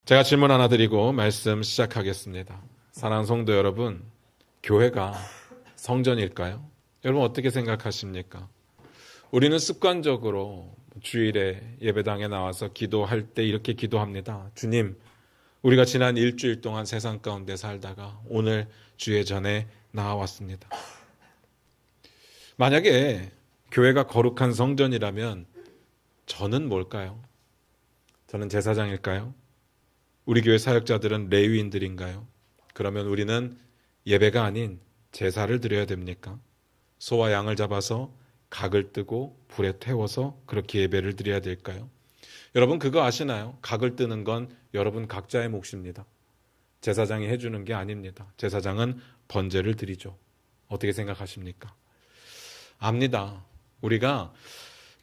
제가 질문 하나 드리고 말씀 시작하겠습니다. 사랑하는 성도 여러분, 교회가 성전일까요? 여러분 어떻게 생각하십니까? 우리는 습관적으로 주일에 예배당에 나와서 기도할 때 이렇게 기도합니다. 주님, 우리가 지난 일주일 동안 세상 가운데 살다가 오늘 주의 전에 나와왔습니다. 만약에 교회가 거룩한 성전이라면 저는 뭘까요? 저는 제사장일까요? 우리 교회 사역자들은 레위인들인가요? 그러면 우리는 예배가 아닌 제사를 드려야 됩니까? 소와 양을 잡아서 각을 뜨고 불에 태워서 그렇게 예배를 드려야 될까요? 여러분 그거 아시나요? 각을 뜨는 건 여러분 각자의 몫입니다. 제사장이 해주는 게 아닙니다. 제사장은 번제를 드리죠. 어떻게 생각하십니까? 압니다. 우리가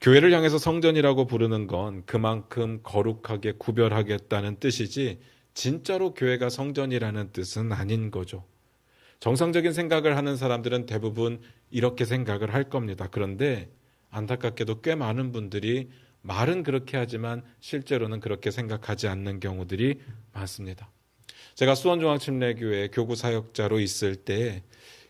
교회를 향해서 성전이라고 부르는 건 그만큼 거룩하게 구별하겠다는 뜻이지 진짜로 교회가 성전이라는 뜻은 아닌 거죠. 정상적인 생각을 하는 사람들은 대부분 이렇게 생각을 할 겁니다. 그런데 안타깝게도 꽤 많은 분들이 말은 그렇게 하지만 실제로는 그렇게 생각하지 않는 경우들이 많습니다. 제가 수원종합침례교회 교구 사역자로 있을 때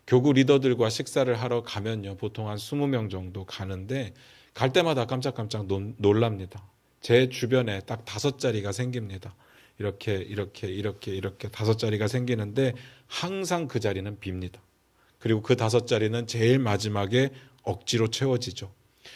교구 리더들과 식사를 하러 가면요. 보통 한 20명 정도 가는데 갈 때마다 깜짝깜짝 놀랍니다. 제 주변에 딱 5자리가 생깁니다. 이렇게 5자리가 생기는데 항상 그 자리는 빕니다. 그리고 그 5자리는 제일 마지막에 억지로 채워지죠.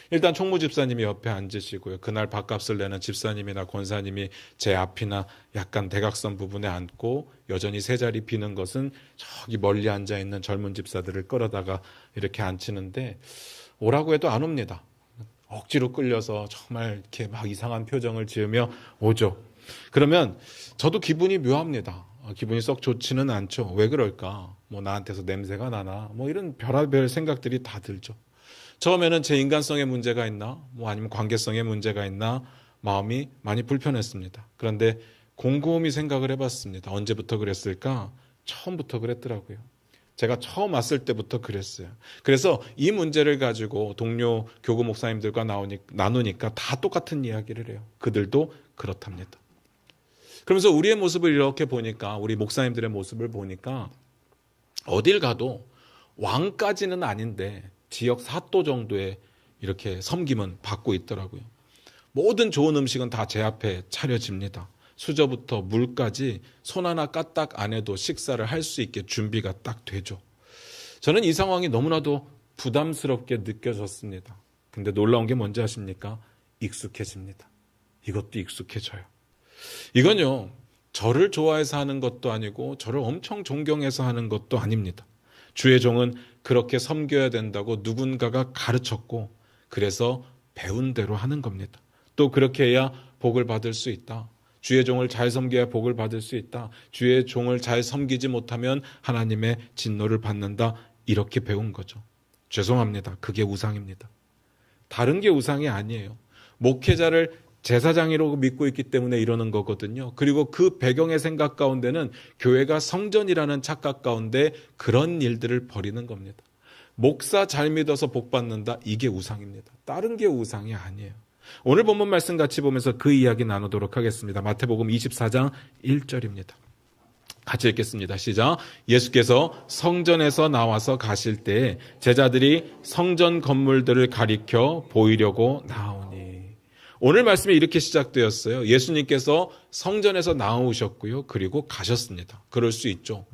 일단 총무 집사님이 옆에 앉으시고요. 그날 밥값을 내는 집사님이나 권사님이 제 앞이나 약간 대각선 부분에 앉고 여전히 3자리 비는 것은 저기 멀리 앉아있는 젊은 집사들을 끌어다가 이렇게 앉히는데 오라고 해도 안 옵니다. 억지로 끌려서 정말 이렇게 막 이상한 표정을 지으며 오죠. 그러면 저도 기분이 묘합니다. 기분이 썩 좋지는 않죠. 왜 그럴까? 뭐 나한테서 냄새가 나나? 뭐 이런 별의별 생각들이 다 들죠. 처음에는 제 인간성에 문제가 있나? 뭐 아니면 관계성에 문제가 있나? 마음이 많이 불편했습니다. 그런데 곰곰이 생각을 해봤습니다. 언제부터 그랬을까? 처음부터 그랬더라고요. 제가 처음 왔을 때부터 그랬어요. 그래서 이 문제를 가지고 동료 교구 목사님들과 나누니까 다 똑같은 이야기를 해요. 그들도 그렇답니다. 그러면서 우리의 모습을 이렇게 보니까, 우리 목사님들의 모습을 보니까 어딜 가도 왕까지는 아닌데 지역 사또 정도의 이렇게 섬김은 받고 있더라고요. 모든 좋은 음식은 다 제 앞에 차려집니다. 수저부터 물까지 손 하나 까딱 안 해도 식사를 할 수 있게 준비가 딱 되죠. 저는 이 상황이 너무나도 부담스럽게 느껴졌습니다. 근데 놀라운 게 뭔지 아십니까? 익숙해집니다. 이것도 익숙해져요. 이건요, 저를 좋아해서 하는 것도 아니고 저를 엄청 존경해서 하는 것도 아닙니다. 주의 종은 그렇게 섬겨야 된다고 누군가가 가르쳤고 그래서 배운 대로 하는 겁니다. 또 그렇게 해야 복을 받을 수 있다. 주의 종을 잘 섬겨야 복을 받을 수 있다. 주의 종을 잘 섬기지 못하면 하나님의 진노를 받는다. 이렇게 배운 거죠. 죄송합니다. 그게 우상입니다. 다른 게 우상이 아니에요. 목회자를 제사장이라고 믿고 있기 때문에 이러는 거거든요. 그리고 그 배경의 생각 가운데는 교회가 성전이라는 착각 가운데 그런 일들을 벌이는 겁니다. 목사 잘 믿어서 복 받는다. 이게 우상입니다. 다른 게 우상이 아니에요. 오늘 본문 말씀 같이 보면서 그 이야기 나누도록 하겠습니다. 마태복음 24장 1절입니다. 같이 읽겠습니다. 시작. 예수께서 성전에서 나와서 가실 때 제자들이 성전 건물들을 가리켜 보이려고 나오니. 오늘 말씀이 이렇게 시작되었어요. 예수님께서 성전에서 나오셨고요. 그리고 가셨습니다. 그럴 수 있죠.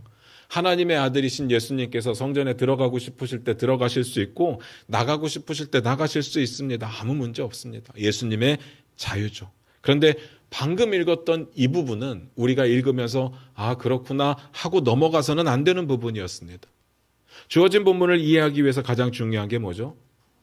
하나님의 아들이신 예수님께서 성전에 들어가고 싶으실 때 들어가실 수 있고 나가고 싶으실 때 나가실 수 있습니다. 아무 문제 없습니다. 예수님의 자유죠. 그런데 방금 읽었던 이 부분은 우리가 읽으면서 아 그렇구나 하고 넘어가서는 안 되는 부분이었습니다. 주어진 본문을 이해하기 위해서 가장 중요한 게 뭐죠?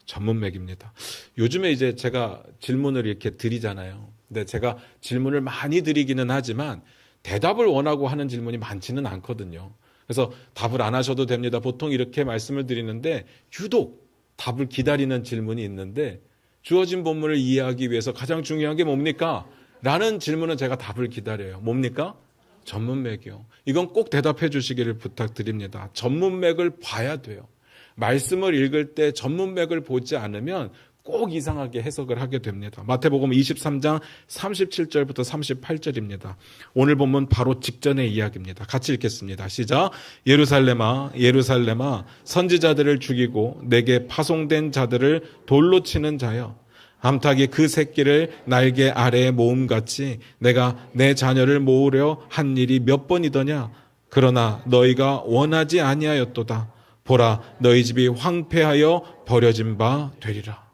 전문맥입니다. 요즘에 이제 제가 질문을 이렇게 드리잖아요. 근데 제가 질문을 많이 드리기는 하지만 대답을 원하고 하는 질문이 많지는 않거든요. 그래서 답을 안 하셔도 됩니다. 보통 이렇게 말씀을 드리는데 유독 답을 기다리는 질문이 있는데 주어진 본문을 이해하기 위해서 가장 중요한 게 뭡니까? 라는 질문은 제가 답을 기다려요. 뭡니까? 전문맥이요. 이건 꼭 대답해 주시기를 부탁드립니다. 전문맥을 봐야 돼요. 말씀을 읽을 때 전문맥을 보지 않으면 꼭 이상하게 해석을 하게 됩니다. 마태복음 23장 37절부터 38절입니다. 오늘 본문 바로 직전의 이야기입니다. 같이 읽겠습니다. 시작. 예루살렘아 예루살렘아 선지자들을 죽이고 내게 파송된 자들을 돌로 치는 자여, 암탉이 그 새끼를 날개 아래에 모음같이 내가 내 자녀를 모으려 한 일이 몇 번이더냐. 그러나 너희가 원하지 아니하였도다. 보라, 너희 집이 황폐하여 버려진 바 되리라.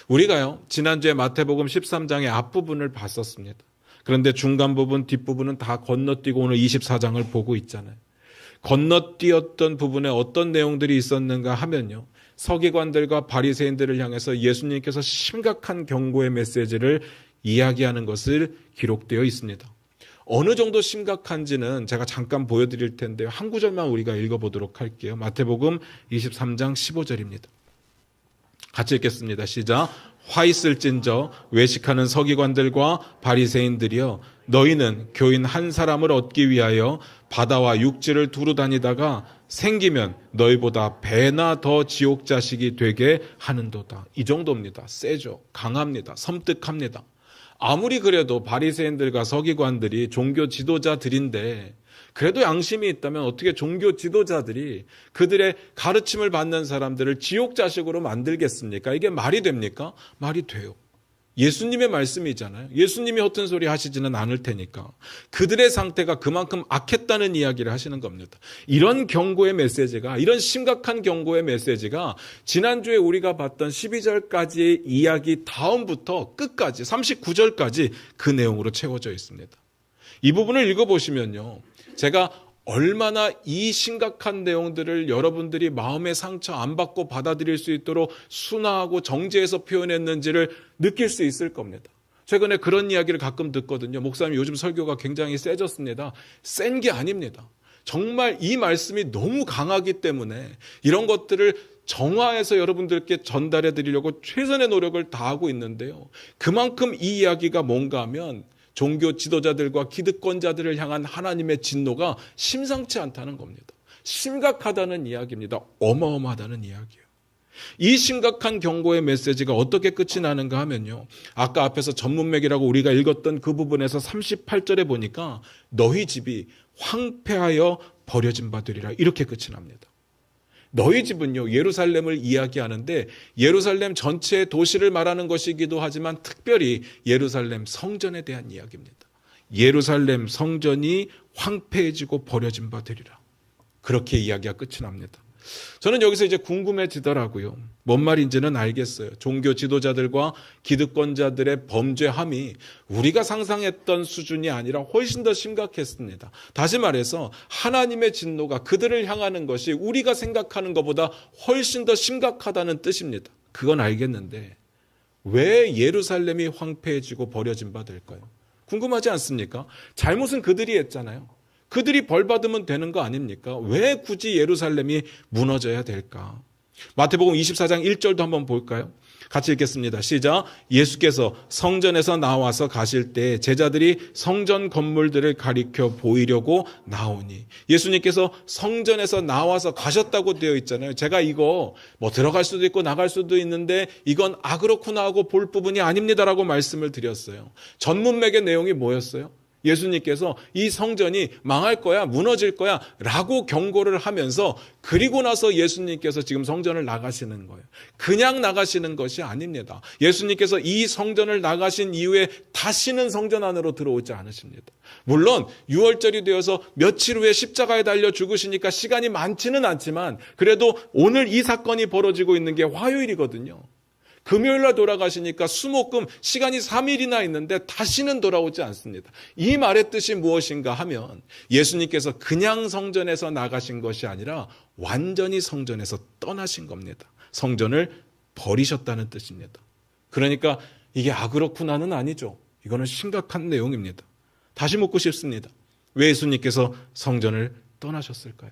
우리가요, 지난주에 마태복음 13장의 앞부분을 봤었습니다. 그런데 중간 부분, 뒷부분은 다 건너뛰고 오늘 24장을 보고 있잖아요. 건너뛰었던 부분에 어떤 내용들이 있었는가 하면요, 서기관들과 바리새인들을 향해서 예수님께서 심각한 경고의 메시지를 이야기하는 것을 기록되어 있습니다. 어느 정도 심각한지는 제가 잠깐 보여드릴 텐데요. 한 구절만 우리가 읽어보도록 할게요. 마태복음 23장 15절입니다. 같이 읽겠습니다. 시작. 화 있을진저 외식하는 서기관들과 바리새인들이여, 너희는 교인 한 사람을 얻기 위하여 바다와 육지를 두루 다니다가 생기면 너희보다 배나 더 지옥 자식이 되게 하는도다. 이 정도입니다. 세죠. 강합니다. 섬뜩합니다. 아무리 그래도 바리새인들과 서기관들이 종교 지도자들인데, 그래도 양심이 있다면 어떻게 종교 지도자들이 그들의 가르침을 받는 사람들을 지옥 자식으로 만들겠습니까? 이게 말이 됩니까? 말이 돼요. 예수님의 말씀이잖아요. 예수님이 허튼 소리 하시지는 않을 테니까. 그들의 상태가 그만큼 악했다는 이야기를 하시는 겁니다. 이런 경고의 메시지가, 이런 심각한 경고의 메시지가 지난주에 우리가 봤던 12절까지의 이야기 다음부터 끝까지 39절까지 그 내용으로 채워져 있습니다. 이 부분을 읽어보시면요, 제가 얼마나 이 심각한 내용들을 여러분들이 마음의 상처 안 받고 받아들일 수 있도록 순화하고 정제해서 표현했는지를 느낄 수 있을 겁니다. 최근에 그런 이야기를 가끔 듣거든요. 목사님, 요즘 설교가 굉장히 세졌습니다. 센 게 아닙니다. 정말 이 말씀이 너무 강하기 때문에 이런 것들을 정화해서 여러분들께 전달해 드리려고 최선의 노력을 다하고 있는데요. 그만큼 이 이야기가 뭔가 하면 종교 지도자들과 기득권자들을 향한 하나님의 진노가 심상치 않다는 겁니다. 심각하다는 이야기입니다. 어마어마하다는 이야기예요. 이 심각한 경고의 메시지가 어떻게 끝이 나는가 하면요, 아까 앞에서 전문맥이라고 우리가 읽었던 그 부분에서 38절에 보니까 너희 집이 황폐하여 버려진 바 되리라, 이렇게 끝이 납니다. 너희 집은요, 예루살렘을 이야기하는데 예루살렘 전체의 도시를 말하는 것이기도 하지만 특별히 예루살렘 성전에 대한 이야기입니다. 예루살렘 성전이 황폐해지고 버려진 바 되리라. 그렇게 이야기가 끝이 납니다. 저는 여기서 이제 궁금해지더라고요. 뭔 말인지는 알겠어요. 종교 지도자들과 기득권자들의 범죄함이 우리가 상상했던 수준이 아니라 훨씬 더 심각했습니다. 다시 말해서 하나님의 진노가 그들을 향하는 것이 우리가 생각하는 것보다 훨씬 더 심각하다는 뜻입니다. 그건 알겠는데 왜 예루살렘이 황폐해지고 버려진 바 될까요? 궁금하지 않습니까? 잘못은 그들이 했잖아요. 그들이 벌 받으면 되는 거 아닙니까? 왜 굳이 예루살렘이 무너져야 될까? 마태복음 24장 1절도 한번 볼까요? 같이 읽겠습니다. 시작. 예수께서 성전에서 나와서 가실 때 제자들이 성전 건물들을 가리켜 보이려고 나오니. 예수님께서 성전에서 나와서 가셨다고 되어 있잖아요. 제가 이거 뭐 들어갈 수도 있고 나갈 수도 있는데 이건 그렇구나 하고 볼 부분이 아닙니다라고 말씀을 드렸어요. 전문맥의 내용이 뭐였어요? 예수님께서 이 성전이 망할 거야, 무너질 거야 라고 경고를 하면서, 그리고 나서 예수님께서 지금 성전을 나가시는 거예요. 그냥 나가시는 것이 아닙니다. 예수님께서 이 성전을 나가신 이후에 다시는 성전 안으로 들어오지 않으십니다. 물론 6월절이 되어서 며칠 후에 십자가에 달려 죽으시니까 시간이 많지는 않지만 그래도 오늘 이 사건이 벌어지고 있는 게 화요일이거든요. 금요일날 돌아가시니까 수목금 시간이 3일이나 있는데 다시는 돌아오지 않습니다. 이 말의 뜻이 무엇인가 하면 예수님께서 그냥 성전에서 나가신 것이 아니라 완전히 성전에서 떠나신 겁니다. 성전을 버리셨다는 뜻입니다. 그러니까 이게 그렇구나는 아니죠. 이거는 심각한 내용입니다. 다시 묻고 싶습니다. 왜 예수님께서 성전을 떠나셨을까요?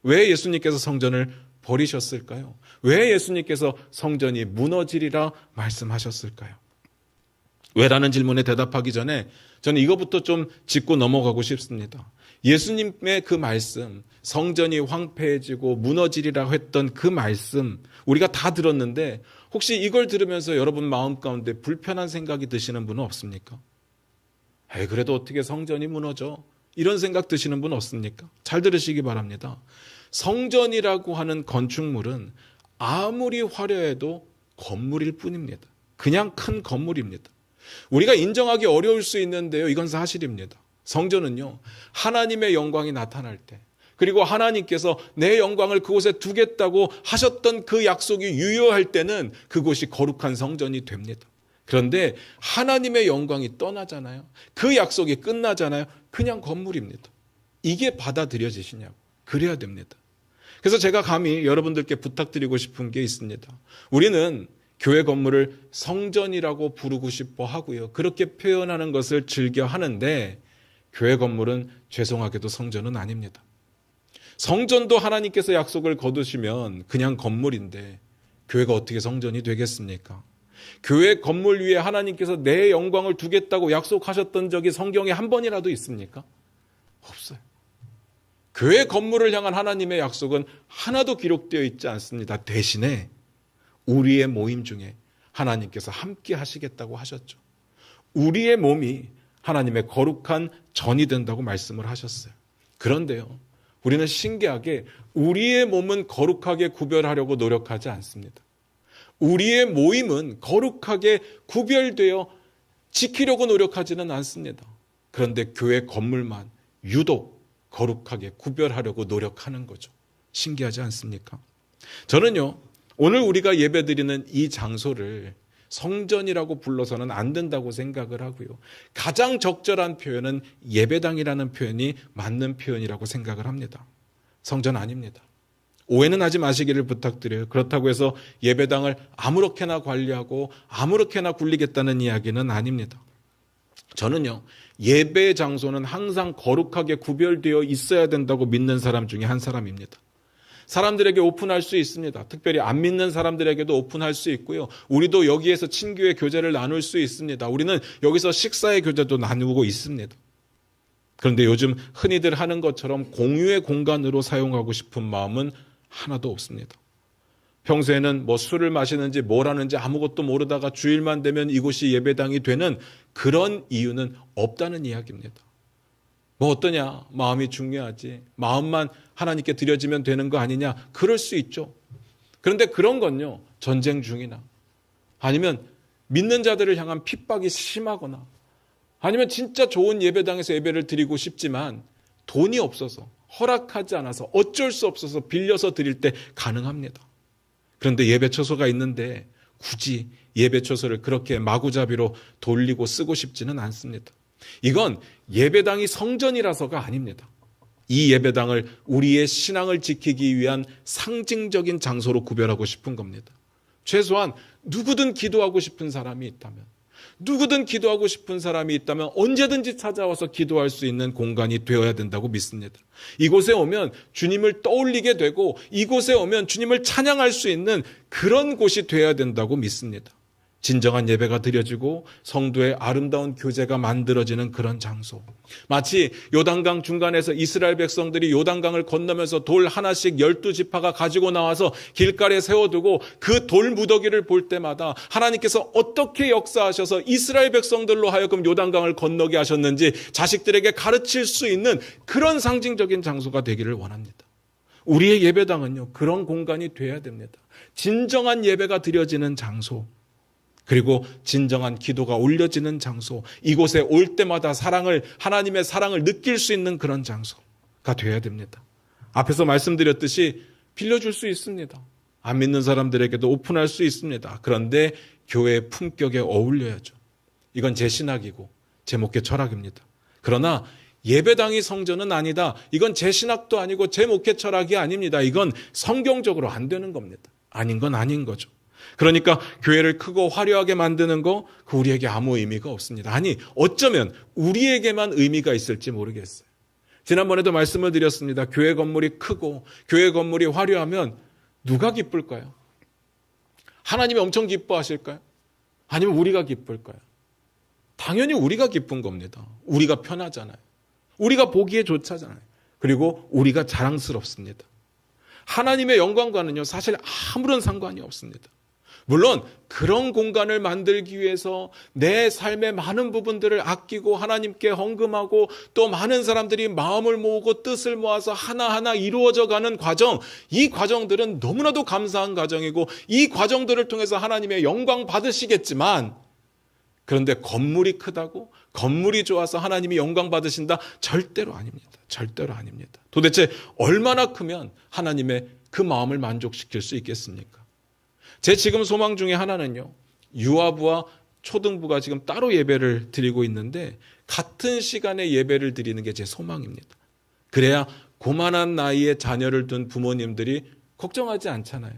왜 예수님께서 성전을 버리셨을까요? 왜 예수님께서 성전이 무너지리라 말씀하셨을까요? 왜라는 질문에 대답하기 전에 저는 이것부터 좀 짚고 넘어가고 싶습니다. 예수님의 그 말씀, 성전이 황폐해지고 무너지리라고 했던 그 말씀 우리가 다 들었는데 혹시 이걸 들으면서 여러분 마음 가운데 불편한 생각이 드시는 분은 없습니까? 그래도 어떻게 성전이 무너져? 이런 생각 드시는 분 없습니까? 잘 들으시기 바랍니다. 성전이라고 하는 건축물은 아무리 화려해도 건물일 뿐입니다. 그냥 큰 건물입니다. 우리가 인정하기 어려울 수 있는데요. 이건 사실입니다. 성전은요, 하나님의 영광이 나타날 때, 그리고 하나님께서 내 영광을 그곳에 두겠다고 하셨던 그 약속이 유효할 때는 그곳이 거룩한 성전이 됩니다. 그런데 하나님의 영광이 떠나잖아요. 그 약속이 끝나잖아요. 그냥 건물입니다. 이게 받아들여지시냐고. 그래야 됩니다. 그래서 제가 감히 여러분들께 부탁드리고 싶은 게 있습니다. 우리는 교회 건물을 성전이라고 부르고 싶어 하고요. 그렇게 표현하는 것을 즐겨 하는데 교회 건물은 죄송하게도 성전은 아닙니다. 성전도 하나님께서 약속을 거두시면 그냥 건물인데 교회가 어떻게 성전이 되겠습니까? 교회 건물 위에 하나님께서 내 영광을 두겠다고 약속하셨던 적이 성경에 한 번이라도 있습니까? 없어요. 교회 건물을 향한 하나님의 약속은 하나도 기록되어 있지 않습니다. 대신에 우리의 모임 중에 하나님께서 함께 하시겠다고 하셨죠. 우리의 몸이 하나님의 거룩한 전이 된다고 말씀을 하셨어요. 그런데요, 우리는 신기하게 우리의 몸은 거룩하게 구별하려고 노력하지 않습니다. 우리의 모임은 거룩하게 구별되어 지키려고 노력하지는 않습니다. 그런데 교회 건물만 유독 거룩하게 구별하려고 노력하는 거죠. 신기하지 않습니까? 저는요, 오늘 우리가 예배드리는 이 장소를 성전이라고 불러서는 안 된다고 생각을 하고요. 가장 적절한 표현은 예배당이라는 표현이 맞는 표현이라고 생각을 합니다. 성전 아닙니다. 오해는 하지 마시기를 부탁드려요. 그렇다고 해서 예배당을 아무렇게나 관리하고 아무렇게나 굴리겠다는 이야기는 아닙니다. 저는요, 예배 장소는 항상 거룩하게 구별되어 있어야 된다고 믿는 사람 중에 한 사람입니다. 사람들에게 오픈할 수 있습니다. 특별히 안 믿는 사람들에게도 오픈할 수 있고요. 우리도 여기에서 친교의 교제를 나눌 수 있습니다. 우리는 여기서 식사의 교제도 나누고 있습니다. 그런데 요즘 흔히들 하는 것처럼 공유의 공간으로 사용하고 싶은 마음은 하나도 없습니다. 평소에는 술을 마시는지 뭘 하는지 아무것도 모르다가 주일만 되면 이곳이 예배당이 되는 그런 이유는 없다는 이야기입니다. 어떠냐? 마음이 중요하지. 마음만 하나님께 드려지면 되는 거 아니냐? 그럴 수 있죠. 그런데 그런 건요, 전쟁 중이나 아니면 믿는 자들을 향한 핍박이 심하거나 아니면 진짜 좋은 예배당에서 예배를 드리고 싶지만 돈이 없어서 허락하지 않아서 어쩔 수 없어서 빌려서 드릴 때 가능합니다. 그런데 예배처소가 있는데 굳이 예배처소를 그렇게 마구잡이로 돌리고 쓰고 싶지는 않습니다. 이건 예배당이 성전이라서가 아닙니다. 이 예배당을 우리의 신앙을 지키기 위한 상징적인 장소로 구별하고 싶은 겁니다. 최소한 누구든 기도하고 싶은 사람이 있다면, 누구든 기도하고 싶은 사람이 있다면 언제든지 찾아와서 기도할 수 있는 공간이 되어야 된다고 믿습니다. 이곳에 오면 주님을 떠올리게 되고 이곳에 오면 주님을 찬양할 수 있는 그런 곳이 되어야 된다고 믿습니다. 진정한 예배가 드려지고 성도의 아름다운 교제가 만들어지는 그런 장소. 마치 요단강 중간에서 이스라엘 백성들이 요단강을 건너면서 돌 하나씩 12지파가 가지고 나와서 길가에 세워두고 그 돌 무더기를 볼 때마다 하나님께서 어떻게 역사하셔서 이스라엘 백성들로 하여금 요단강을 건너게 하셨는지 자식들에게 가르칠 수 있는 그런 상징적인 장소가 되기를 원합니다. 우리의 예배당은요, 그런 공간이 돼야 됩니다. 진정한 예배가 드려지는 장소, 그리고 진정한 기도가 올려지는 장소, 이곳에 올 때마다 하나님의 사랑을 느낄 수 있는 그런 장소가 되어야 됩니다. 앞에서 말씀드렸듯이 빌려줄 수 있습니다. 안 믿는 사람들에게도 오픈할 수 있습니다. 그런데 교회의 품격에 어울려야죠. 이건 제 신학이고 제 목회 철학입니다. 그러나 예배당이 성전은 아니다. 이건 제 신학도 아니고 제 목회 철학이 아닙니다. 이건 성경적으로 안 되는 겁니다. 아닌 건 아닌 거죠. 그러니까 교회를 크고 화려하게 만드는 거, 그 우리에게 아무 의미가 없습니다. 아니, 어쩌면 우리에게만 의미가 있을지 모르겠어요. 지난번에도 말씀을 드렸습니다. 교회 건물이 크고 교회 건물이 화려하면 누가 기쁠까요? 하나님이 엄청 기뻐하실까요? 아니면 우리가 기쁠까요? 당연히 우리가 기쁜 겁니다. 우리가 편하잖아요. 우리가 보기에 좋잖아요. 그리고 우리가 자랑스럽습니다. 하나님의 영광과는요, 사실 아무런 상관이 없습니다. 물론 그런 공간을 만들기 위해서 내 삶의 많은 부분들을 아끼고 하나님께 헌금하고 또 많은 사람들이 마음을 모으고 뜻을 모아서 하나하나 이루어져 가는 과정, 이 과정들은 너무나도 감사한 과정이고 이 과정들을 통해서 하나님의 영광 받으시겠지만, 그런데 건물이 크다고, 건물이 좋아서 하나님이 영광 받으신다? 절대로 아닙니다. 절대로 아닙니다. 도대체 얼마나 크면 하나님의 그 마음을 만족시킬 수 있겠습니까? 제 지금 소망 중에 하나는요, 유아부와 초등부가 지금 따로 예배를 드리고 있는데 같은 시간에 예배를 드리는 게 제 소망입니다. 그래야 고만한 나이에 자녀를 둔 부모님들이 걱정하지 않잖아요.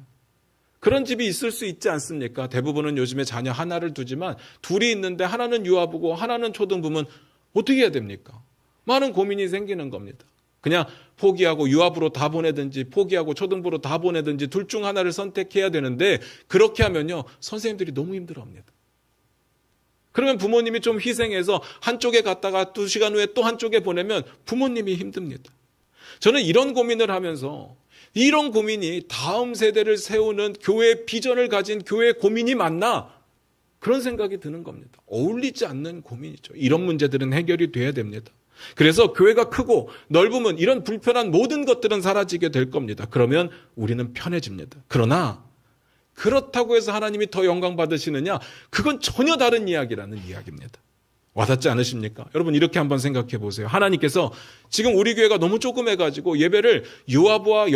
그런 집이 있을 수 있지 않습니까? 대부분은 요즘에 자녀 하나를 두지만 둘이 있는데 하나는 유아부고 하나는 초등부면 어떻게 해야 됩니까? 많은 고민이 생기는 겁니다. 그냥 포기하고 유아부로 다 보내든지 포기하고 초등부로 다 보내든지 둘 중 하나를 선택해야 되는데, 그렇게 하면요, 선생님들이 너무 힘들어합니다. 그러면 부모님이 좀 희생해서 한쪽에 갔다가 2시간 후에 또 한쪽에 보내면 부모님이 힘듭니다. 저는 이런 고민을 하면서 이런 고민이 다음 세대를 세우는 교회의 비전을 가진 교회의 고민이 맞나? 그런 생각이 드는 겁니다. 어울리지 않는 고민이죠. 이런 문제들은 해결이 돼야 됩니다. 그래서 교회가 크고 넓으면 이런 불편한 모든 것들은 사라지게 될 겁니다. 그러면 우리는 편해집니다. 그러나 그렇다고 해서 하나님이 더 영광 받으시느냐? 그건 전혀 다른 이야기라는 이야기입니다. 와닿지 않으십니까? 여러분, 이렇게 한번 생각해 보세요. 하나님께서 지금 우리 교회가 너무 조그매가지고 예배를 유아부와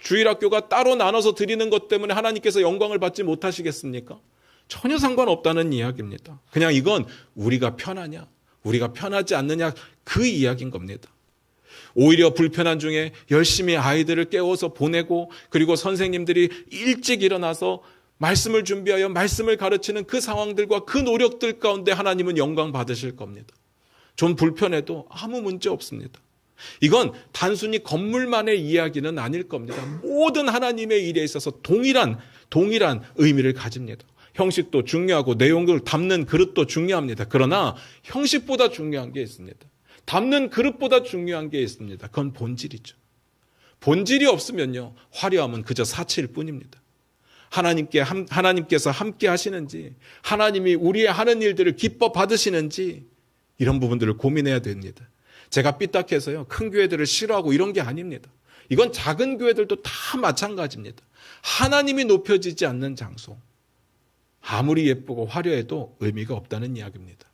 주일학교가 따로 나눠서 드리는 것 때문에 하나님께서 영광을 받지 못하시겠습니까? 전혀 상관없다는 이야기입니다. 그냥 이건 우리가 편하냐, 우리가 편하지 않느냐, 그 이야기인 겁니다. 오히려 불편한 중에 열심히 아이들을 깨워서 보내고, 그리고 선생님들이 일찍 일어나서 말씀을 준비하여 말씀을 가르치는 그 상황들과 그 노력들 가운데 하나님은 영광 받으실 겁니다. 좀 불편해도 아무 문제 없습니다. 이건 단순히 건물만의 이야기는 아닐 겁니다. 모든 하나님의 일에 있어서 동일한 의미를 가집니다. 형식도 중요하고 내용을 담는 그릇도 중요합니다. 그러나 형식보다 중요한 게 있습니다. 담는 그릇보다 중요한 게 있습니다. 그건 본질이죠. 본질이 없으면요, 화려함은 그저 사치일 뿐입니다. 하나님께서 함께 하시는지, 하나님이 우리의 하는 일들을 기뻐 받으시는지, 이런 부분들을 고민해야 됩니다. 제가 삐딱해서요, 큰 교회들을 싫어하고 이런 게 아닙니다. 이건 작은 교회들도 다 마찬가지입니다. 하나님이 높여지지 않는 장소, 아무리 예쁘고 화려해도 의미가 없다는 이야기입니다.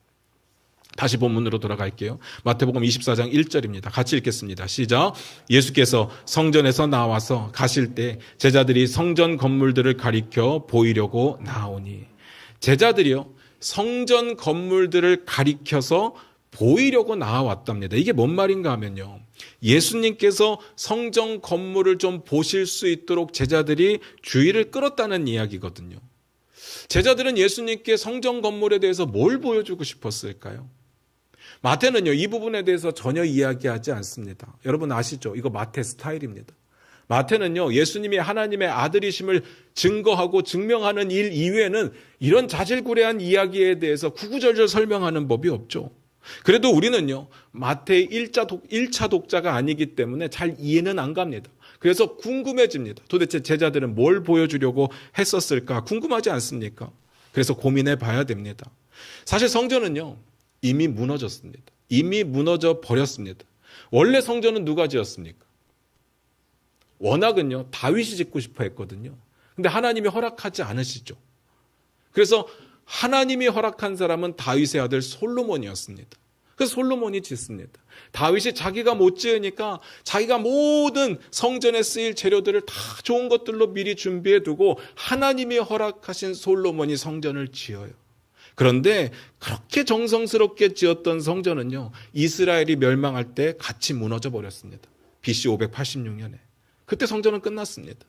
다시 본문으로 돌아갈게요. 마태복음 24장 1절입니다. 같이 읽겠습니다. 시작. 예수께서 성전에서 나와서 가실 때 제자들이 성전 건물들을 가리켜 보이려고 나오니. 제자들이요, 성전 건물들을 가리켜서 보이려고 나와왔답니다. 이게 뭔 말인가 하면요, 예수님께서 성전 건물을 좀 보실 수 있도록 제자들이 주의를 끌었다는 이야기거든요. 제자들은 예수님께 성전 건물에 대해서 뭘 보여주고 싶었을까요? 마태는요, 이 부분에 대해서 전혀 이야기하지 않습니다. 여러분 아시죠? 이거 마태 스타일입니다. 마태는요, 예수님이 하나님의 아들이심을 증거하고 증명하는 일 이외에는 이런 자질구레한 이야기에 대해서 구구절절 설명하는 법이 없죠. 그래도 우리는요, 마태의 1차 독자가 아니기 때문에 잘 이해는 안 갑니다. 그래서 궁금해집니다. 도대체 제자들은 뭘 보여주려고 했었을까? 궁금하지 않습니까? 그래서 고민해 봐야 됩니다. 사실 성전은요, 이미 무너졌습니다. 이미 무너져 버렸습니다. 원래 성전은 누가 지었습니까? 워낙은요, 다윗이 짓고 싶어 했거든요. 근데 하나님이 허락하지 않으시죠. 그래서 하나님이 허락한 사람은 다윗의 아들 솔로몬이었습니다. 그래서 솔로몬이 짓습니다. 다윗이 자기가 못 지으니까 자기가 모든 성전에 쓰일 재료들을 다 좋은 것들로 미리 준비해 두고 하나님이 허락하신 솔로몬이 성전을 지어요. 그런데 그렇게 정성스럽게 지었던 성전은요, 이스라엘이 멸망할 때 같이 무너져 버렸습니다. BC 586년에. 그때 성전은 끝났습니다.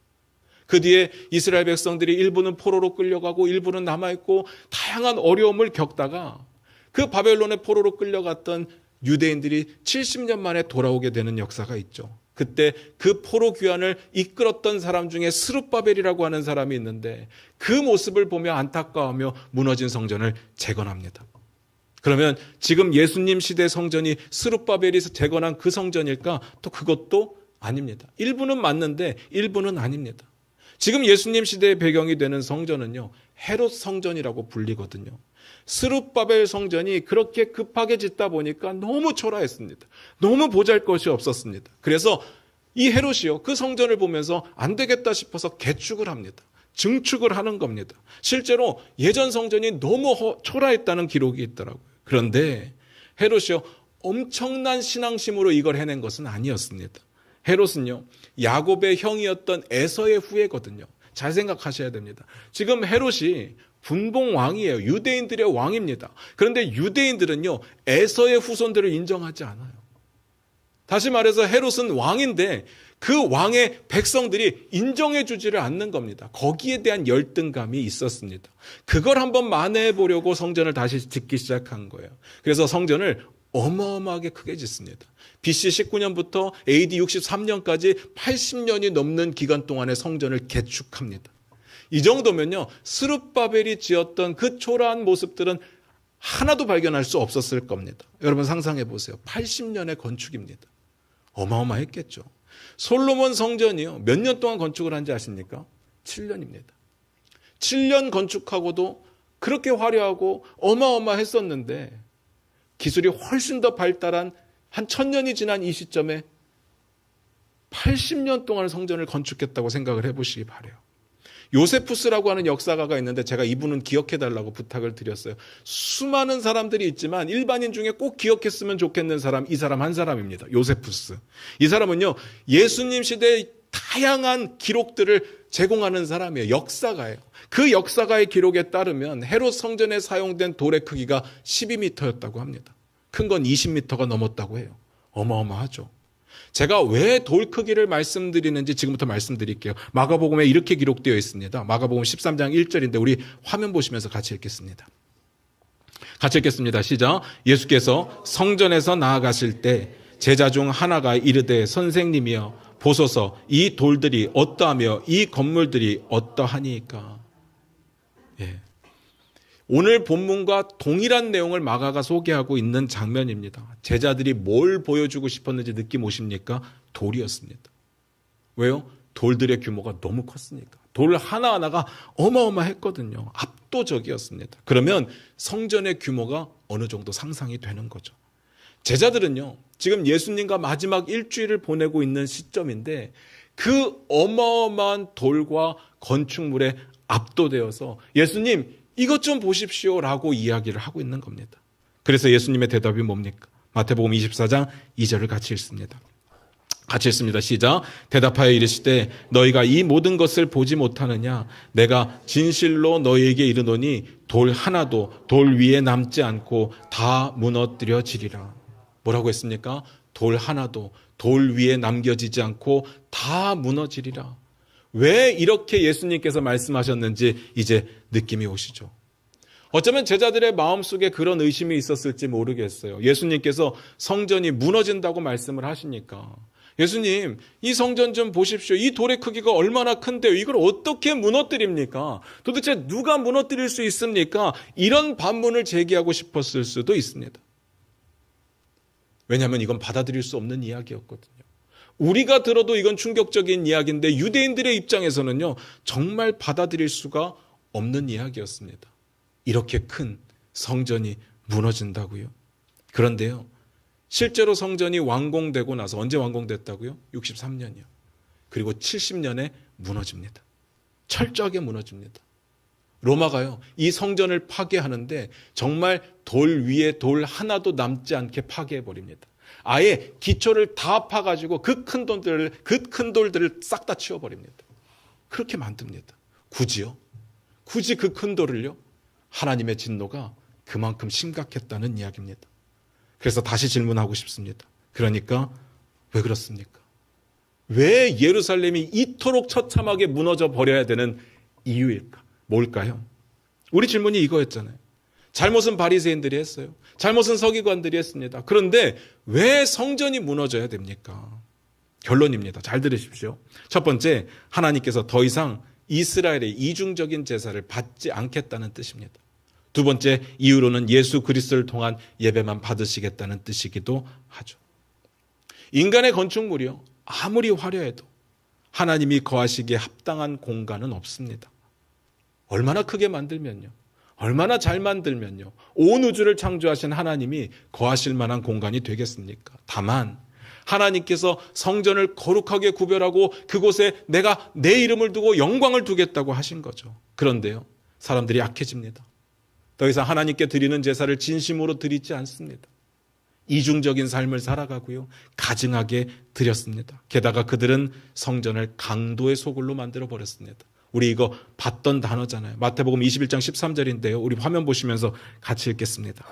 그 뒤에 이스라엘 백성들이 일부는 포로로 끌려가고 일부는 남아있고 다양한 어려움을 겪다가 그 바벨론의 포로로 끌려갔던 유대인들이 70년 만에 돌아오게 되는 역사가 있죠. 그때 그 포로 귀환을 이끌었던 사람 중에 스룹바벨이라고 하는 사람이 있는데 그 모습을 보며 안타까워하며 무너진 성전을 재건합니다. 그러면 지금 예수님 시대 성전이 스룹바벨이 재건한 그 성전일까? 또 그것도 아닙니다. 일부는 맞는데 일부는 아닙니다. 지금 예수님 시대의 배경이 되는 성전은요, 헤롯 성전이라고 불리거든요. 스룹바벨 성전이 그렇게 급하게 짓다 보니까 너무 초라했습니다. 너무 보잘것이 없었습니다. 그래서 이 헤롯이요, 그 성전을 보면서 안 되겠다 싶어서 개축을 합니다. 증축을 하는 겁니다. 실제로 예전 성전이 너무 초라했다는 기록이 있더라고요. 그런데 헤롯이요, 엄청난 신앙심으로 이걸 해낸 것은 아니었습니다. 헤롯은요, 야곱의 형이었던 에서의 후예거든요. 잘 생각하셔야 됩니다. 지금 헤롯이 분봉 왕이에요. 유대인들의 왕입니다. 그런데 유대인들은요, 에서의 후손들을 인정하지 않아요. 다시 말해서 헤롯은 왕인데 그 왕의 백성들이 인정해 주지를 않는 겁니다. 거기에 대한 열등감이 있었습니다. 그걸 한번 만회해 보려고 성전을 다시 짓기 시작한 거예요. 그래서 성전을 어마어마하게 크게 짓습니다. BC 19년부터 AD 63년까지 80년이 넘는 기간 동안에 성전을 개축합니다. 이 정도면요, 스룹바벨이 지었던 그 초라한 모습들은 하나도 발견할 수 없었을 겁니다. 여러분 상상해 보세요. 80년의 건축입니다. 어마어마했겠죠. 솔로몬 성전이요, 몇 년 동안 건축을 한지 아십니까? 7년입니다. 7년 건축하고도 그렇게 화려하고 어마어마했었는데 기술이 훨씬 더 발달한 한 1000년이 지난 이 시점에 80년 동안 성전을 건축했다고 생각을 해보시기 바라요. 요세푸스라고 하는 역사가가 있는데 제가 이분은 기억해달라고 부탁을 드렸어요. 수많은 사람들이 있지만 일반인 중에 꼭 기억했으면 좋겠는 사람, 이 사람 한 사람입니다. 요세푸스. 이 사람은요, 예수님 시대의 다양한 기록들을 제공하는 사람이에요. 역사가예요. 그 역사가의 기록에 따르면 헤롯 성전에 사용된 돌의 크기가 12m였다고 합니다. 큰 건 20m가 넘었다고 해요. 어마어마하죠. 제가 왜 돌 크기를 말씀드리는지 지금부터 말씀드릴게요. 마가복음에 이렇게 기록되어 있습니다. 마가복음 13장 1절인데 우리 화면 보시면서 같이 읽겠습니다. 같이 읽겠습니다. 시작. 예수께서 성전에서 나아가실 때 제자 중 하나가 이르되 선생님이여 보소서 이 돌들이 어떠하며 이 건물들이 어떠하니까. 예. 오늘 본문과 동일한 내용을 마가가 소개하고 있는 장면입니다. 제자들이 뭘 보여주고 싶었는지 느낌 오십니까? 돌이었습니다. 왜요? 돌들의 규모가 너무 컸으니까. 돌 하나하나가 어마어마했거든요. 압도적이었습니다. 그러면 성전의 규모가 어느 정도 상상이 되는 거죠. 제자들은요, 지금 예수님과 마지막 일주일을 보내고 있는 시점인데 그 어마어마한 돌과 건축물에 압도되어서 예수님 이것 좀 보십시오라고 이야기를 하고 있는 겁니다. 그래서 예수님의 대답이 뭡니까? 마태복음 24장 2절을 같이 읽습니다. 같이 읽습니다. 시작. 대답하여 이르시되 너희가 이 모든 것을 보지 못하느냐? 내가 진실로 너희에게 이르노니 돌 하나도 돌 위에 남지 않고 다 무너뜨려지리라. 뭐라고 했습니까? 돌 하나도 돌 위에 남겨지지 않고 다 무너지리라. 왜 이렇게 예수님께서 말씀하셨는지 이제 느낌이 오시죠. 어쩌면 제자들의 마음속에 그런 의심이 있었을지 모르겠어요. 예수님께서 성전이 무너진다고 말씀을 하시니까 예수님 이 성전 좀 보십시오. 이 돌의 크기가 얼마나 큰데요. 이걸 어떻게 무너뜨립니까? 도대체 누가 무너뜨릴 수 있습니까? 이런 반문을 제기하고 싶었을 수도 있습니다. 왜냐하면 이건 받아들일 수 없는 이야기였거든요. 우리가 들어도 이건 충격적인 이야기인데 유대인들의 입장에서는요, 정말 받아들일 수가 없는 이야기였습니다. 이렇게 큰 성전이 무너진다고요? 그런데요, 실제로 성전이 완공되고 나서 언제 완공됐다고요? 63년이요. 그리고 70년에 무너집니다. 철저하게 무너집니다. 로마가요, 이 성전을 파괴하는데 정말 돌 위에 돌 하나도 남지 않게 파괴해버립니다. 아예 기초를 다 파가지고 그 큰 돌들을 싹 다 치워버립니다. 그렇게 만듭니다. 굳이요? 굳이 그 큰 돌을요? 하나님의 진노가 그만큼 심각했다는 이야기입니다. 그래서 다시 질문하고 싶습니다. 그러니까 왜 그렇습니까? 왜 예루살렘이 이토록 처참하게 무너져 버려야 되는 이유일까? 뭘까요? 우리 질문이 이거였잖아요. 잘못은 바리새인들이 했어요. 잘못은 서기관들이 했습니다. 그런데 왜 성전이 무너져야 됩니까? 결론입니다. 잘 들으십시오. 첫 번째, 하나님께서 더 이상 이스라엘의 이중적인 제사를 받지 않겠다는 뜻입니다. 두 번째 이유로는 예수 그리스도를 통한 예배만 받으시겠다는 뜻이기도 하죠. 인간의 건축물이요, 아무리 화려해도 하나님이 거하시기에 합당한 공간은 없습니다. 얼마나 크게 만들면요, 얼마나 잘 만들면요, 온 우주를 창조하신 하나님이 거하실 만한 공간이 되겠습니까? 다만 하나님께서 성전을 거룩하게 구별하고 그곳에 내가 내 이름을 두고 영광을 두겠다고 하신 거죠. 그런데요, 사람들이 약해집니다. 더 이상 하나님께 드리는 제사를 진심으로 드리지 않습니다. 이중적인 삶을 살아가고요, 가증하게 드렸습니다. 게다가 그들은 성전을 강도의 소굴로 만들어버렸습니다. 우리 이거 봤던 단어잖아요. 마태복음 21장 13절인데요. 우리 화면 보시면서 같이 읽겠습니다.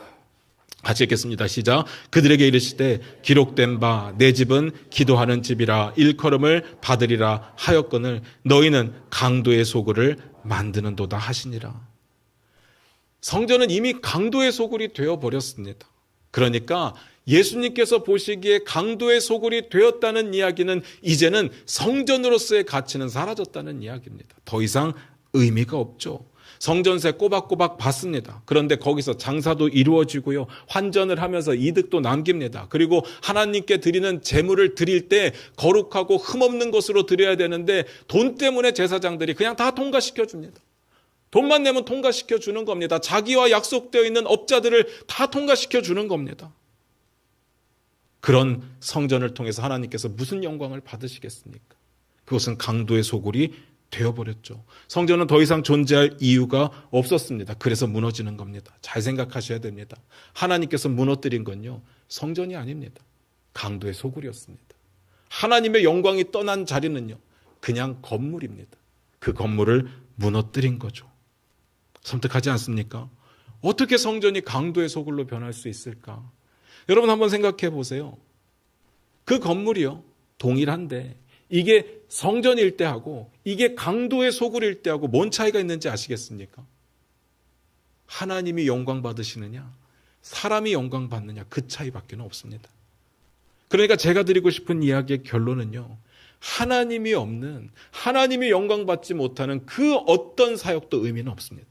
같이 읽겠습니다. 시작. 그들에게 이르시되 기록된 바 내 집은 기도하는 집이라 일컬음을 받으리라 하였거늘 너희는 강도의 소굴을 만드는도다 하시니라. 성전은 이미 강도의 소굴이 되어버렸습니다. 그러니까 예수님께서 보시기에 강도의 소굴이 되었다는 이야기는 이제는 성전으로서의 가치는 사라졌다는 이야기입니다. 더 이상 의미가 없죠. 성전세 꼬박꼬박 받습니다. 그런데 거기서 장사도 이루어지고요, 환전을 하면서 이득도 남깁니다. 그리고 하나님께 드리는 제물을 드릴 때 거룩하고 흠없는 것으로 드려야 되는데 돈 때문에 제사장들이 그냥 다 통과시켜 줍니다. 돈만 내면 통과시켜 주는 겁니다. 자기와 약속되어 있는 업자들을 다 통과시켜 주는 겁니다. 그런 성전을 통해서 하나님께서 무슨 영광을 받으시겠습니까? 그것은 강도의 소굴이 되어버렸죠. 성전은 더 이상 존재할 이유가 없었습니다. 그래서 무너지는 겁니다. 잘 생각하셔야 됩니다. 하나님께서 무너뜨린 건요, 성전이 아닙니다. 강도의 소굴이었습니다. 하나님의 영광이 떠난 자리는요, 그냥 건물입니다. 그 건물을 무너뜨린 거죠. 섬뜩하지 않습니까? 어떻게 성전이 강도의 소굴로 변할 수 있을까? 여러분 한번 생각해 보세요. 그 건물이요, 동일한데 이게 성전일 때하고 이게 강도의 소굴일 때하고 뭔 차이가 있는지 아시겠습니까? 하나님이 영광 받으시느냐, 사람이 영광 받느냐, 그 차이밖에 없습니다. 그러니까 제가 드리고 싶은 이야기의 결론은요, 하나님이 없는, 하나님이 영광 받지 못하는 그 어떤 사역도 의미는 없습니다.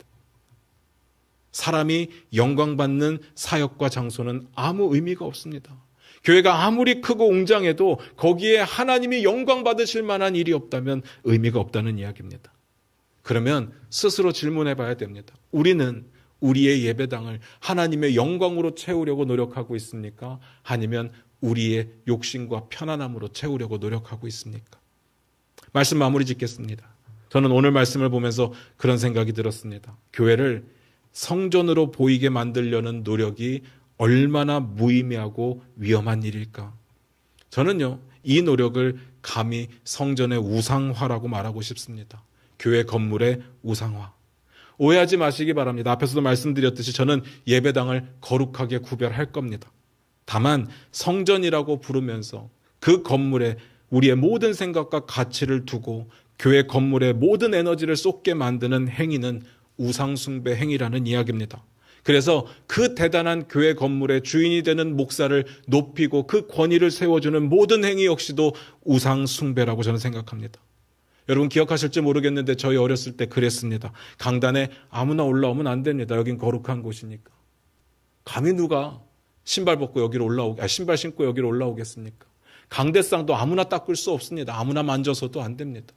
사람이 영광 받는 사역과 장소는 아무 의미가 없습니다. 교회가 아무리 크고 웅장해도 거기에 하나님이 영광 받으실 만한 일이 없다면 의미가 없다는 이야기입니다. 그러면 스스로 질문해 봐야 됩니다. 우리는 우리의 예배당을 하나님의 영광으로 채우려고 노력하고 있습니까? 아니면 우리의 욕심과 편안함으로 채우려고 노력하고 있습니까? 말씀 마무리 짓겠습니다. 저는 오늘 말씀을 보면서 그런 생각이 들었습니다. 교회를 성전으로 보이게 만들려는 노력이 얼마나 무의미하고 위험한 일일까? 저는요, 이 노력을 감히 성전의 우상화라고 말하고 싶습니다. 교회 건물의 우상화. 오해하지 마시기 바랍니다. 앞에서도 말씀드렸듯이 저는 예배당을 거룩하게 구별할 겁니다. 다만 성전이라고 부르면서 그 건물에 우리의 모든 생각과 가치를 두고 교회 건물에 모든 에너지를 쏟게 만드는 행위는 우상숭배 행위라는 이야기입니다. 그래서 그 대단한 교회 건물의 주인이 되는 목사를 높이고 그 권위를 세워주는 모든 행위 역시도 우상숭배라고 저는 생각합니다. 여러분 기억하실지 모르겠는데 저희 어렸을 때 그랬습니다. 강단에 아무나 올라오면 안 됩니다. 여긴 거룩한 곳이니까. 감히 누가 신발 신고 여기로 올라오겠습니까? 강대상도 아무나 닦을 수 없습니다. 아무나 만져서도 안 됩니다.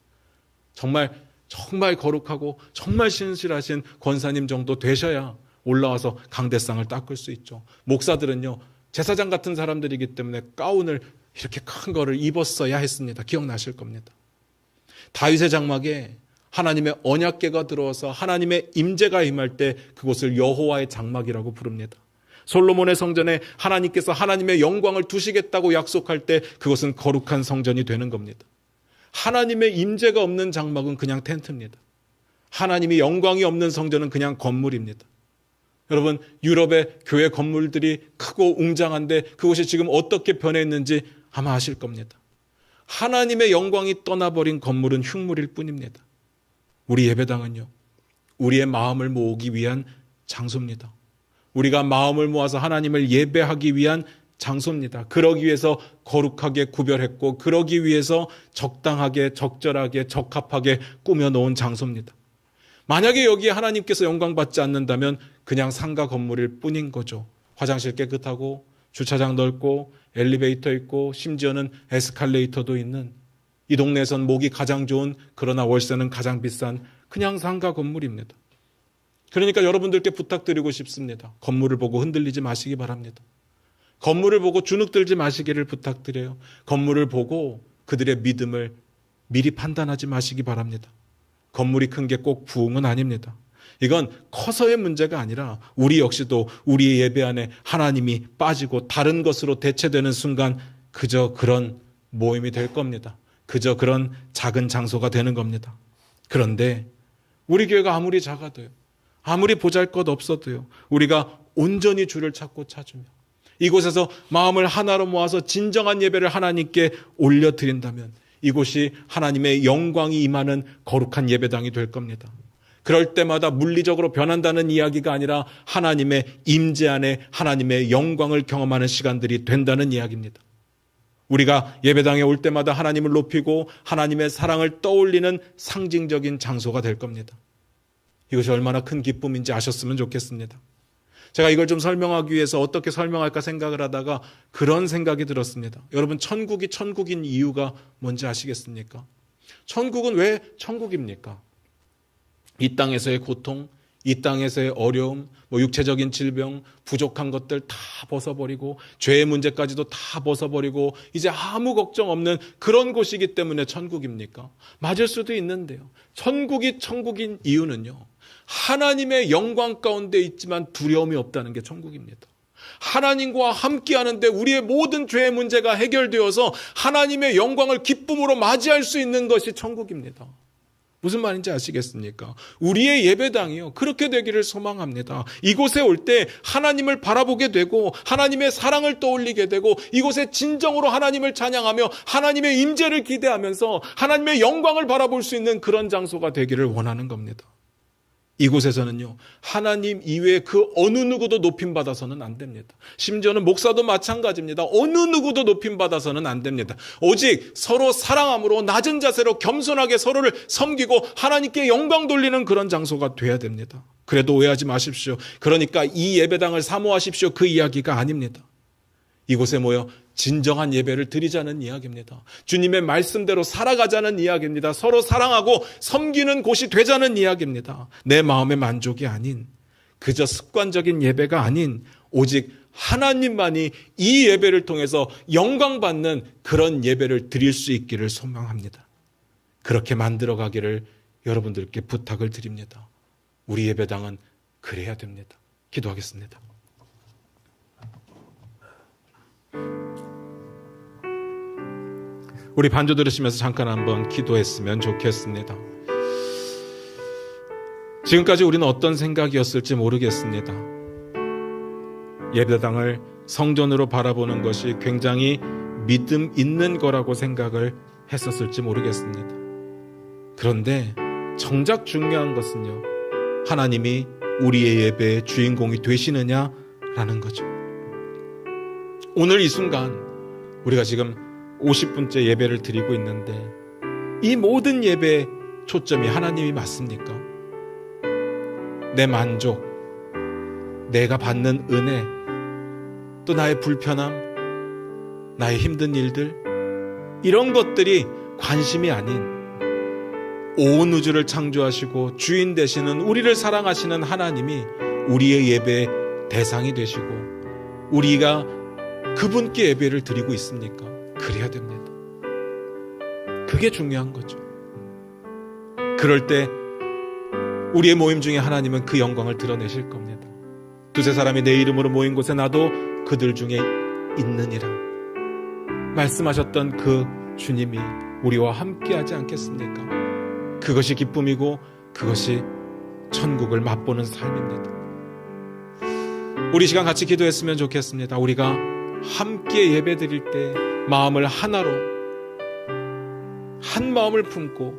정말 거룩하고 정말 신실하신 권사님 정도 되셔야 올라와서 강대상을 닦을 수 있죠. 목사들은요, 제사장 같은 사람들이기 때문에 가운을 이렇게 큰 거를 입었어야 했습니다. 기억나실 겁니다. 다윗의 장막에 하나님의 언약궤가 들어와서 하나님의 임재가 임할 때 그곳을 여호와의 장막이라고 부릅니다. 솔로몬의 성전에 하나님께서 하나님의 영광을 두시겠다고 약속할 때 그것은 거룩한 성전이 되는 겁니다. 하나님의 임재가 없는 장막은 그냥 텐트입니다. 하나님이 영광이 없는 성전은 그냥 건물입니다. 여러분, 유럽의 교회 건물들이 크고 웅장한데 그것이 지금 어떻게 변했는지 아마 아실 겁니다. 하나님의 영광이 떠나버린 건물은 흉물일 뿐입니다. 우리 예배당은요, 우리의 마음을 모으기 위한 장소입니다. 우리가 마음을 모아서 하나님을 예배하기 위한 장소입니다. 그러기 위해서 거룩하게 구별했고 그러기 위해서 적당하게 적절하게 적합하게 꾸며놓은 장소입니다. 만약에 여기에 하나님께서 영광 받지 않는다면 그냥 상가 건물일 뿐인 거죠. 화장실 깨끗하고 주차장 넓고 엘리베이터 있고 심지어는 에스컬레이터도 있는, 이 동네에선 목이 가장 좋은 그러나 월세는 가장 비싼 그냥 상가 건물입니다. 그러니까 여러분들께 부탁드리고 싶습니다. 건물을 보고 흔들리지 마시기 바랍니다. 건물을 보고 주눅들지 마시기를 부탁드려요. 건물을 보고 그들의 믿음을 미리 판단하지 마시기 바랍니다. 건물이 큰 게 꼭 부흥은 아닙니다. 이건 커서의 문제가 아니라 우리 역시도 우리의 예배 안에 하나님이 빠지고 다른 것으로 대체되는 순간 그저 그런 모임이 될 겁니다. 그저 그런 작은 장소가 되는 겁니다. 그런데 우리 교회가 아무리 작아도요, 아무리 보잘것없어도요, 우리가 온전히 주를 찾으며 이곳에서 마음을 하나로 모아서 진정한 예배를 하나님께 올려드린다면 이곳이 하나님의 영광이 임하는 거룩한 예배당이 될 겁니다. 그럴 때마다 물리적으로 변한다는 이야기가 아니라 하나님의 임재 안에 하나님의 영광을 경험하는 시간들이 된다는 이야기입니다. 우리가 예배당에 올 때마다 하나님을 높이고 하나님의 사랑을 떠올리는 상징적인 장소가 될 겁니다. 이것이 얼마나 큰 기쁨인지 아셨으면 좋겠습니다. 제가 이걸 좀 설명하기 위해서 어떻게 설명할까 생각을 하다가 그런 생각이 들었습니다. 여러분, 천국이 천국인 이유가 뭔지 아시겠습니까? 천국은 왜 천국입니까? 이 땅에서의 고통, 이 땅에서의 어려움, 육체적인 질병, 부족한 것들 다 벗어버리고 죄의 문제까지도 다 벗어버리고 이제 아무 걱정 없는 그런 곳이기 때문에 천국입니까? 맞을 수도 있는데요. 천국이 천국인 이유는요, 하나님의 영광 가운데 있지만 두려움이 없다는 게 천국입니다. 하나님과 함께 하는데 우리의 모든 죄의 문제가 해결되어서 하나님의 영광을 기쁨으로 맞이할 수 있는 것이 천국입니다. 무슨 말인지 아시겠습니까? 우리의 예배당이요, 그렇게 되기를 소망합니다. 이곳에 올 때 하나님을 바라보게 되고 하나님의 사랑을 떠올리게 되고 이곳에 진정으로 하나님을 찬양하며 하나님의 임재를 기대하면서 하나님의 영광을 바라볼 수 있는 그런 장소가 되기를 원하는 겁니다. 이곳에서는요, 하나님 이외에 그 어느 누구도 높임받아서는 안 됩니다. 심지어는 목사도 마찬가지입니다. 어느 누구도 높임받아서는 안 됩니다. 오직 서로 사랑함으로 낮은 자세로 겸손하게 서로를 섬기고 하나님께 영광 돌리는 그런 장소가 돼야 됩니다. 그래도 오해하지 마십시오. 그러니까 이 예배당을 사모하십시오, 그 이야기가 아닙니다. 이곳에 모여 진정한 예배를 드리자는 이야기입니다. 주님의 말씀대로 살아가자는 이야기입니다. 서로 사랑하고 섬기는 곳이 되자는 이야기입니다. 내 마음의 만족이 아닌, 그저 습관적인 예배가 아닌 오직 하나님만이 이 예배를 통해서 영광받는 그런 예배를 드릴 수 있기를 소망합니다. 그렇게 만들어가기를 여러분들께 부탁을 드립니다. 우리 예배당은 그래야 됩니다. 기도하겠습니다. 우리 반주 들으시면서 잠깐 한번 기도했으면 좋겠습니다. 지금까지 우리는 어떤 생각이었을지 모르겠습니다. 예배당을 성전으로 바라보는 것이 굉장히 믿음 있는 거라고 생각을 했었을지 모르겠습니다. 그런데 정작 중요한 것은요, 하나님이 우리의 예배의 주인공이 되시느냐라는 거죠. 오늘 이 순간 우리가 지금 50분째 예배를 드리고 있는데 이 모든 예배의 초점이 하나님이 맞습니까? 내 만족, 내가 받는 은혜, 또 나의 불편함, 나의 힘든 일들, 이런 것들이 관심이 아닌 온 우주를 창조하시고 주인 되시는 우리를 사랑하시는 하나님이 우리의 예배의 대상이 되시고 우리가 그분께 예배를 드리고 있습니까? 그래야 됩니다. 그게 중요한 거죠. 그럴 때 우리의 모임 중에 하나님은 그 영광을 드러내실 겁니다. 두세 사람이 내 이름으로 모인 곳에 나도 그들 중에 있느니라 말씀하셨던 그 주님이 우리와 함께하지 않겠습니까? 그것이 기쁨이고 그것이 천국을 맛보는 삶입니다. 우리 시간 같이 기도했으면 좋겠습니다. 우리가 함께 예배 드릴 때 마음을 하나로 한 마음을 품고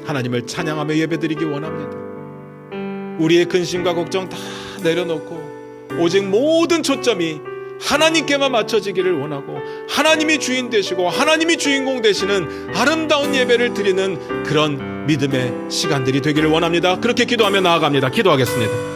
하나님을 찬양하며 예배 드리기 원합니다. 우리의 근심과 걱정 다 내려놓고 오직 모든 초점이 하나님께만 맞춰지기를 원하고 하나님이 주인 되시고 하나님이 주인공 되시는 아름다운 예배를 드리는 그런 믿음의 시간들이 되기를 원합니다. 그렇게 기도하며 나아갑니다. 기도하겠습니다.